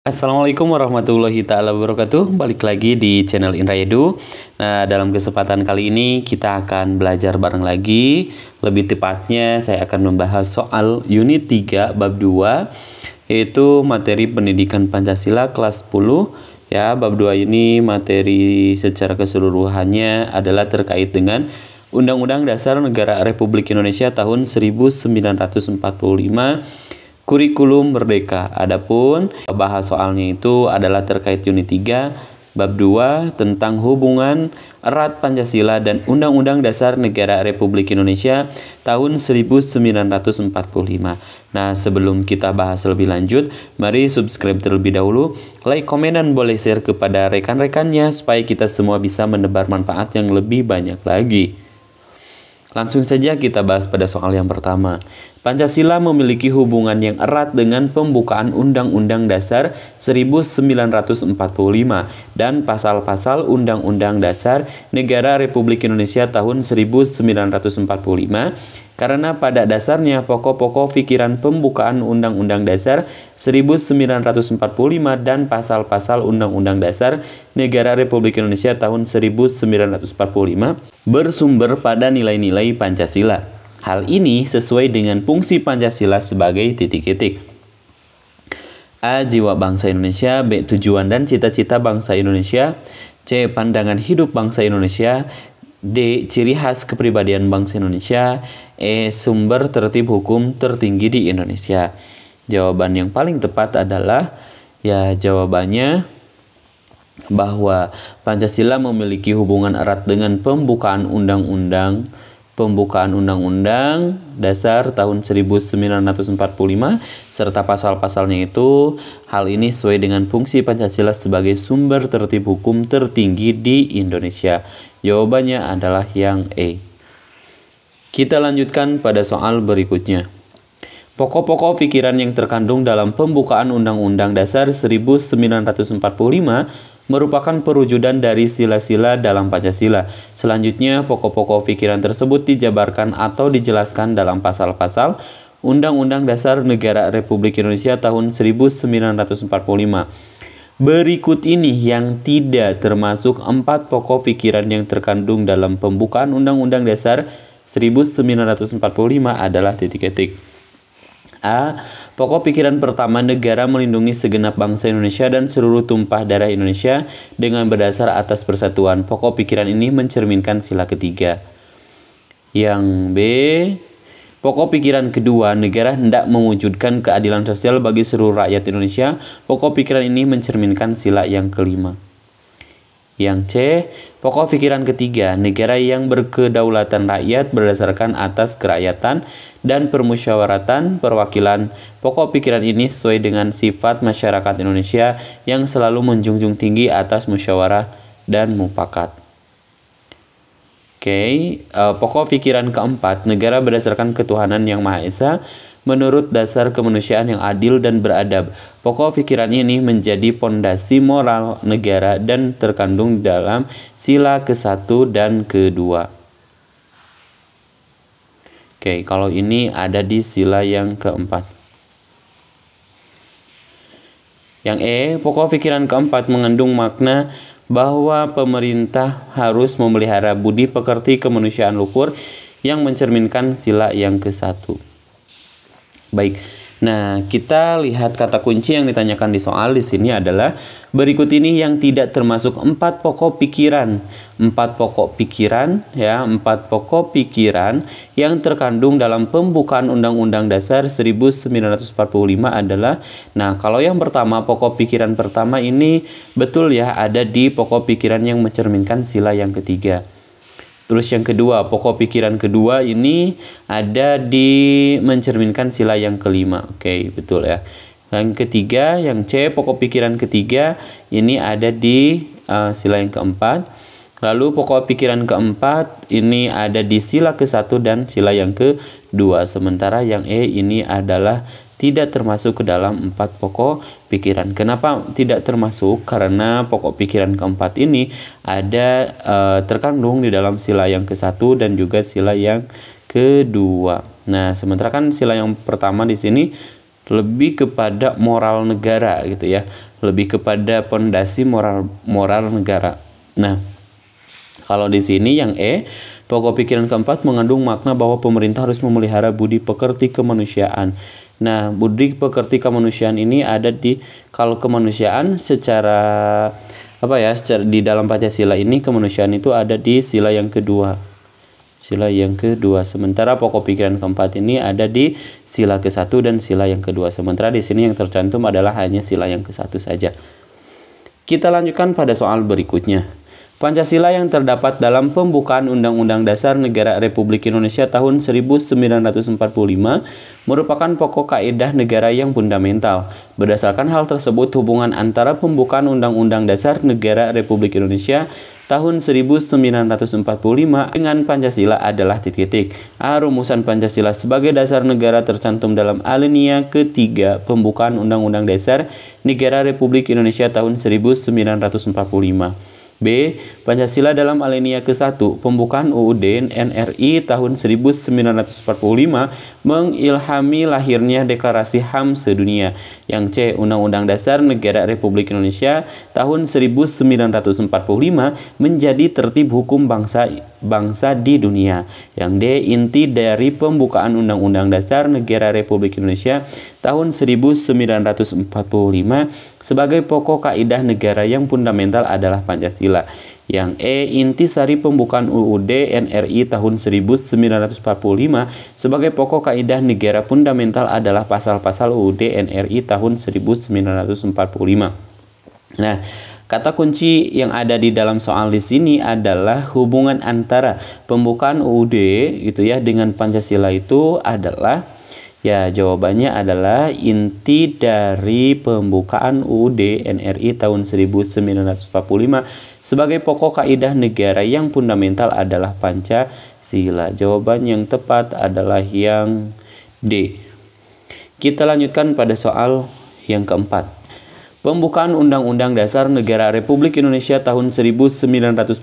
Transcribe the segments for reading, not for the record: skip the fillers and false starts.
Assalamualaikum warahmatullahi taala wabarakatuh. Balik lagi di channel Indra Edu. Nah, dalam kesempatan kali ini kita akan belajar bareng lagi. Lebih tepatnya saya akan membahas soal unit 3 bab 2, yaitu materi pendidikan Pancasila kelas 10. Ya, bab 2 ini materi secara keseluruhannya adalah terkait dengan Undang-Undang Dasar Negara Republik Indonesia tahun 1945, kurikulum merdeka. Adapun bahas soalnya itu adalah terkait unit 3 bab 2 tentang hubungan erat Pancasila dan Undang-Undang Dasar Negara Republik Indonesia tahun 1945. Nah, sebelum kita bahas lebih lanjut, mari subscribe terlebih dahulu, like, komen, dan boleh share kepada rekan-rekannya supaya kita semua bisa menebar manfaat yang lebih banyak lagi. Langsung saja kita bahas pada soal yang pertama. Pancasila memiliki hubungan yang erat dengan pembukaan Undang-Undang Dasar 1945 dan pasal-pasal Undang-Undang Dasar Negara Republik Indonesia tahun 1945, karena pada dasarnya pokok-pokok pikiran pembukaan Undang-Undang Dasar 1945 dan pasal-pasal Undang-Undang Dasar Negara Republik Indonesia tahun 1945 bersumber pada nilai-nilai Pancasila. Hal ini sesuai dengan fungsi Pancasila sebagai titik-titik. A. Jiwa bangsa Indonesia. B. Tujuan dan cita-cita bangsa Indonesia. C. Pandangan hidup bangsa Indonesia. D. Ciri khas kepribadian bangsa Indonesia. E. Sumber tertib hukum tertinggi di Indonesia. Jawaban yang paling tepat adalah jawabannya bahwa Pancasila memiliki hubungan erat dengan pembukaan Undang-Undang Dasar tahun 1945 serta pasal-pasalnya itu. Hal ini sesuai dengan fungsi Pancasila sebagai sumber tertib hukum tertinggi di Indonesia. Jawabannya adalah yang E. Kita lanjutkan pada soal berikutnya. Pokok-pokok pikiran yang terkandung dalam pembukaan Undang-Undang Dasar 1945 merupakan perwujudan dari sila-sila dalam Pancasila. Selanjutnya, pokok-pokok pikiran tersebut dijabarkan atau dijelaskan dalam pasal-pasal Undang-Undang Dasar Negara Republik Indonesia tahun 1945. Berikut ini yang tidak termasuk 4 pokok pikiran yang terkandung dalam pembukaan Undang-Undang Dasar 1945 adalah titik-titik. A. Pokok pikiran pertama, negara melindungi segenap bangsa Indonesia dan seluruh tumpah darah Indonesia dengan berdasar atas persatuan. Pokok pikiran ini mencerminkan sila ketiga. Yang B. Pokok pikiran kedua, negara hendak mewujudkan keadilan sosial bagi seluruh rakyat Indonesia. Pokok pikiran ini mencerminkan sila yang kelima. Yang C. Pokok pikiran ketiga, negara yang berkedaulatan rakyat berdasarkan atas kerakyatan dan permusyawaratan perwakilan. Pokok pikiran ini sesuai dengan sifat masyarakat Indonesia yang selalu menjunjung tinggi atas musyawarah dan mufakat. Pokok pikiran keempat, negara berdasarkan ketuhanan yang Maha Esa menurut dasar kemanusiaan yang adil dan beradab. Pokok pikiran ini menjadi pondasi moral negara dan terkandung dalam sila ke-1 dan ke-2. Kalau ini ada di sila yang keempat. Yang E, pokok pikiran keempat mengandung makna bahwa pemerintah harus memelihara budi pekerti kemanusiaan luhur yang mencerminkan sila yang ke-1. Baik, nah kita lihat kata kunci yang ditanyakan di soal di sini adalah berikut ini yang tidak termasuk 4 pokok pikiran. 4 pokok pikiran yang terkandung dalam pembukaan Undang-Undang Dasar 1945 adalah, nah kalau yang pertama, pokok pikiran pertama ini betul ada di pokok pikiran yang mencerminkan sila yang ketiga. Terus yang kedua, pokok pikiran kedua ini ada di mencerminkan sila yang kelima. Betul ya. Yang ketiga, yang C, pokok pikiran ketiga ini ada di sila yang keempat. Lalu pokok pikiran keempat ini ada di sila ke-1 dan sila yang ke-2. Sementara yang E ini adalah tidak termasuk ke dalam 4 pokok pikiran. Kenapa tidak termasuk? Karena pokok pikiran keempat ini ada terkandung di dalam sila yang ke-1 dan juga sila yang ke-2. Nah, sementara kan sila yang pertama di sini lebih kepada moral negara gitu ya, lebih kepada pondasi moral negara. Nah, kalau di sini yang pokok pikiran keempat mengandung makna bahwa pemerintah harus memelihara budi pekerti kemanusiaan. Nah, budi pekerti kemanusiaan ini ada di, kalau kemanusiaan secara secara di dalam Pancasila ini kemanusiaan itu ada di sila yang kedua. Sila yang kedua. Sementara pokok pikiran keempat ini ada di sila ke-1 dan sila yang kedua. Sementara di sini yang tercantum adalah hanya sila yang ke-1 saja. Kita lanjutkan pada soal berikutnya. Pancasila yang terdapat dalam pembukaan Undang-Undang Dasar Negara Republik Indonesia tahun 1945 merupakan pokok kaidah negara yang fundamental. Berdasarkan hal tersebut, hubungan antara pembukaan Undang-Undang Dasar Negara Republik Indonesia tahun 1945 dengan Pancasila adalah titik-titik. Rumusan Pancasila sebagai dasar negara tercantum dalam alinea ketiga pembukaan Undang-Undang Dasar Negara Republik Indonesia tahun 1945. B. Pancasila dalam alinea ke-1 pembukaan UUD NRI tahun 1945 mengilhami lahirnya Deklarasi HAM sedunia. Yang C. Undang-Undang Dasar Negara Republik Indonesia tahun 1945 menjadi tertib hukum bangsa di dunia. Yang D. Inti dari pembukaan Undang-Undang Dasar Negara Republik Indonesia tahun 1945 sebagai pokok kaidah negara yang fundamental adalah Pancasila. Yang E. Intisari pembukaan UUD NRI tahun 1945 sebagai pokok kaidah negara fundamental adalah pasal-pasal UUD NRI tahun 1945. Nah, kata kunci yang ada di dalam soal di sini adalah hubungan antara pembukaan UUD gitu ya dengan Pancasila itu adalah, ya jawabannya adalah inti dari pembukaan UUD NRI tahun 1945 sebagai pokok kaidah negara yang fundamental adalah Pancasila. Jawaban yang tepat adalah yang D. Kita lanjutkan pada soal yang keempat. Pembukaan Undang-Undang Dasar Negara Republik Indonesia tahun 1945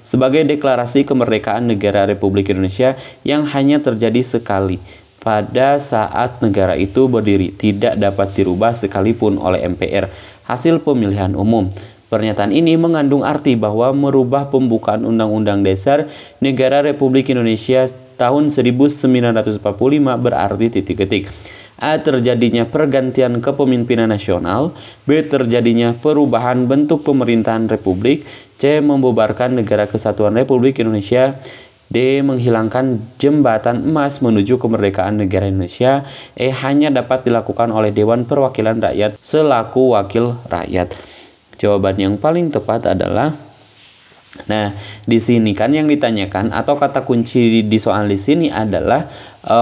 sebagai deklarasi kemerdekaan negara Republik Indonesia yang hanya terjadi sekali pada saat negara itu berdiri, tidak dapat dirubah sekalipun oleh MPR hasil pemilihan umum. Pernyataan ini mengandung arti bahwa merubah pembukaan Undang-Undang Dasar Negara Republik Indonesia tahun 1945 berarti titik-titik. A. Terjadinya pergantian kepemimpinan nasional. B. Terjadinya perubahan bentuk pemerintahan republik. C. Membubarkan Negara Kesatuan Republik Indonesia. D. Menghilangkan jembatan emas menuju kemerdekaan negara Indonesia. E. Hanya dapat dilakukan oleh Dewan Perwakilan Rakyat selaku wakil rakyat. Jawaban yang paling tepat adalah, nah di sini kan yang ditanyakan atau kata kunci di soal di sini adalah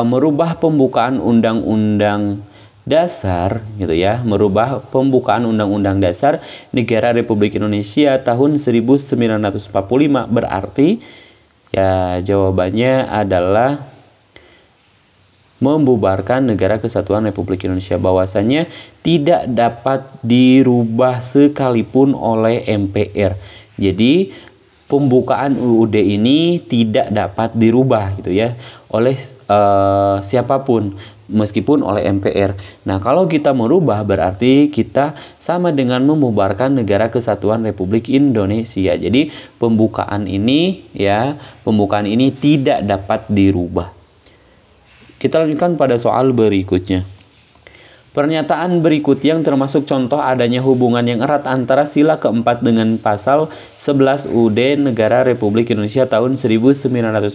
merubah pembukaan Undang-Undang Dasar gitu ya, merubah pembukaan Undang-Undang Dasar Negara Republik Indonesia tahun 1945 berarti, ya jawabannya adalah membubarkan Negara Kesatuan Republik Indonesia, bahwasanya tidak dapat dirubah sekalipun oleh MPR. Jadi pembukaan UUD ini tidak dapat dirubah gitu ya oleh siapapun meskipun oleh MPR. Nah, kalau kita merubah berarti kita sama dengan membubarkan Negara Kesatuan Republik Indonesia. Jadi pembukaan ini tidak dapat dirubah. Kita lanjutkan pada soal berikutnya. Pernyataan berikut yang termasuk contoh adanya hubungan yang erat antara sila keempat dengan pasal 11 UUD Negara Republik Indonesia tahun 1945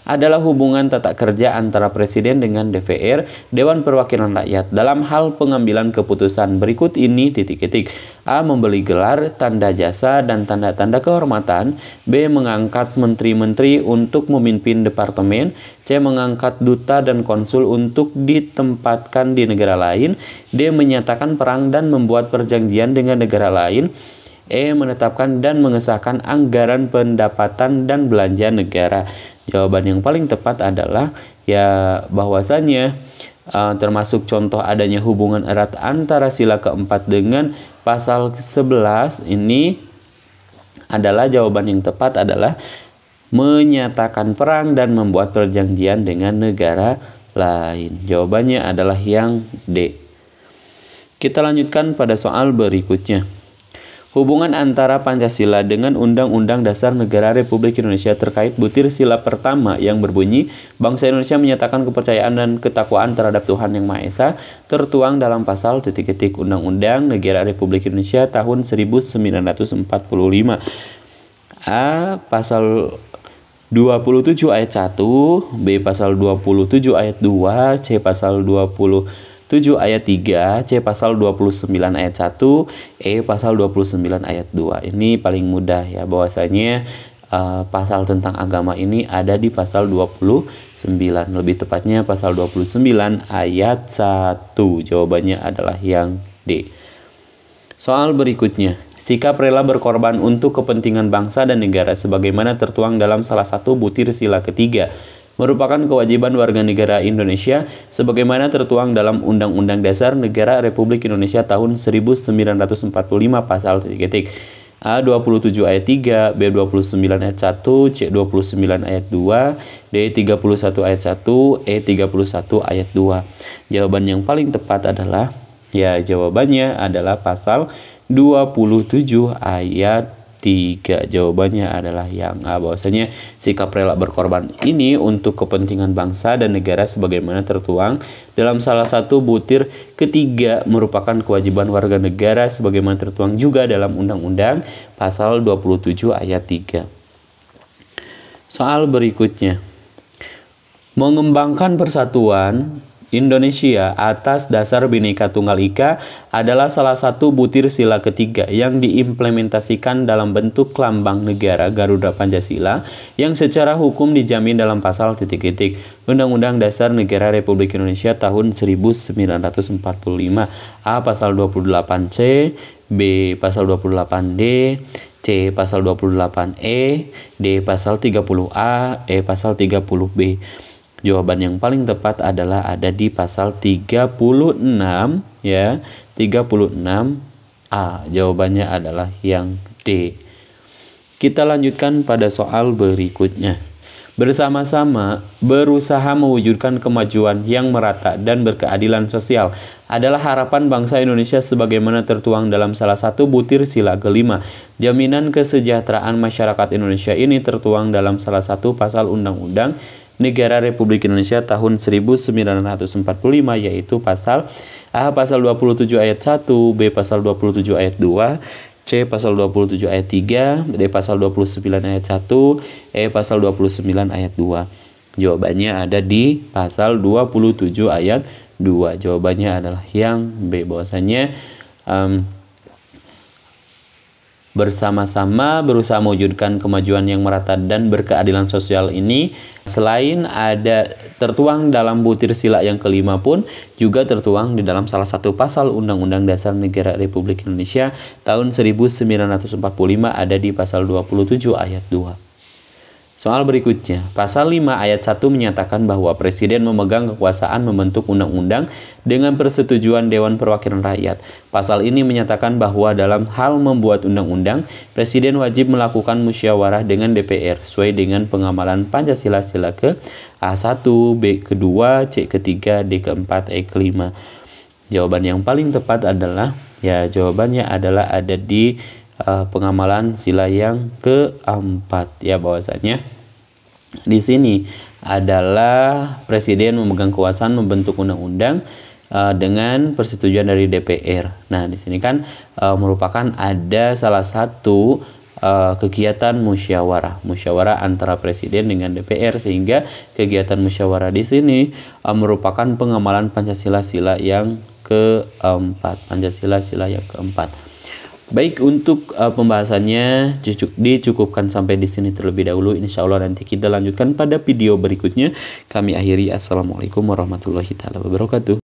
adalah hubungan tata kerja antara Presiden dengan DPR, Dewan Perwakilan Rakyat, dalam hal pengambilan keputusan berikut ini titik-titik. A. Membeli gelar, tanda jasa, dan tanda-tanda kehormatan. B. Mengangkat menteri-menteri untuk memimpin departemen. C. Mengangkat duta dan konsul untuk ditempatkan di negara lain. D. Menyatakan perang dan membuat perjanjian dengan negara lain. E. Menetapkan dan mengesahkan anggaran pendapatan dan belanja negara. Jawaban yang paling tepat adalah bahwasanya termasuk contoh adanya hubungan erat antara sila keempat dengan pasal 11 ini adalah jawaban yang tepat adalah menyatakan perang dan membuat perjanjian dengan negara lain. Jawabannya adalah yang D. Kita lanjutkan pada soal berikutnya. Hubungan antara Pancasila dengan Undang-Undang Dasar Negara Republik Indonesia terkait butir sila pertama yang berbunyi, bangsa Indonesia menyatakan kepercayaan dan ketakwaan terhadap Tuhan Yang Maha Esa, tertuang dalam pasal Undang-Undang Negara Republik Indonesia tahun 1945. A. Pasal 27 ayat 1, B. Pasal 27 ayat 2, C. Pasal 27 ayat 3, C. Pasal 29 ayat 1, E. Pasal 29 ayat 2. Ini paling mudah ya, bahwasanya pasal tentang agama ini ada di pasal 29, lebih tepatnya pasal 29 ayat 1. Jawabannya adalah yang D. Soal berikutnya, sikap rela berkorban untuk kepentingan bangsa dan negara sebagaimana tertuang dalam salah satu butir sila ketiga merupakan kewajiban warga negara Indonesia sebagaimana tertuang dalam Undang-Undang Dasar Negara Republik Indonesia tahun 1945 pasal A. 27 ayat 3, B. 29 ayat 1, C. 29 ayat 2, D. 31 ayat 1, E. 31 ayat 2. Jawaban yang paling tepat adalah, jawabannya adalah pasal 27 ayat 3. Jawabannya adalah yang A, bahwasanya sikap rela berkorban ini untuk kepentingan bangsa dan negara sebagaimana tertuang dalam salah satu butir ketiga merupakan kewajiban warga negara sebagaimana tertuang juga dalam Undang-Undang pasal 27 ayat 3. Soal berikutnya. Mengembangkan persatuan Indonesia atas dasar Bhinneka Tunggal Ika adalah salah satu butir sila ketiga yang diimplementasikan dalam bentuk lambang negara Garuda Pancasila yang secara hukum dijamin dalam pasal Undang-Undang Dasar Negara Republik Indonesia tahun 1945. A. Pasal 28C, B. Pasal 28D, C. Pasal 28E, D. Pasal 30A, E. Pasal 30B. Jawaban yang paling tepat adalah ada di pasal 36 ya, 36A. Jawabannya adalah yang D. Kita lanjutkan pada soal berikutnya. Bersama-sama berusaha mewujudkan kemajuan yang merata dan berkeadilan sosial adalah harapan bangsa Indonesia sebagaimana tertuang dalam salah satu butir sila kelima. Jaminan kesejahteraan masyarakat Indonesia ini tertuang dalam salah satu pasal Undang-Undang Negara Republik Indonesia tahun 1945, yaitu pasal A. Pasal 27 ayat 1, B. Pasal 27 ayat 2, C. Pasal 27 ayat 3, D. Pasal 29 ayat 1, E. Pasal 29 ayat 2. Jawabannya ada di pasal 27 ayat 2. Jawabannya adalah yang B, bahwasanya bersama-sama berusaha mewujudkan kemajuan yang merata dan berkeadilan sosial ini selain ada tertuang dalam butir sila yang kelima pun juga tertuang di dalam salah satu pasal Undang-Undang Dasar Negara Republik Indonesia tahun 1945 ada di pasal 27 ayat 2. Soal berikutnya, pasal 5 ayat 1 menyatakan bahwa Presiden memegang kekuasaan membentuk undang-undang dengan persetujuan Dewan Perwakilan Rakyat. Pasal ini menyatakan bahwa dalam hal membuat undang-undang, Presiden wajib melakukan musyawarah dengan DPR sesuai dengan pengamalan Pancasila sila ke A1, B kedua, C ketiga, D keempat, E kelima. Jawaban yang paling tepat adalah, jawabannya adalah ada di pengamalan sila yang keempat, bahwasanya di sini adalah Presiden memegang kekuasaan membentuk undang-undang dengan persetujuan dari DPR. Nah, di sini kan merupakan ada salah satu kegiatan musyawarah antara Presiden dengan DPR, sehingga kegiatan musyawarah di sini merupakan pengamalan Pancasila sila yang keempat. Baik, untuk pembahasannya dicukupkan sampai di sini terlebih dahulu. Insya Allah nanti kita lanjutkan pada video berikutnya. Kami akhiri. Assalamualaikum warahmatullahi wabarakatuh.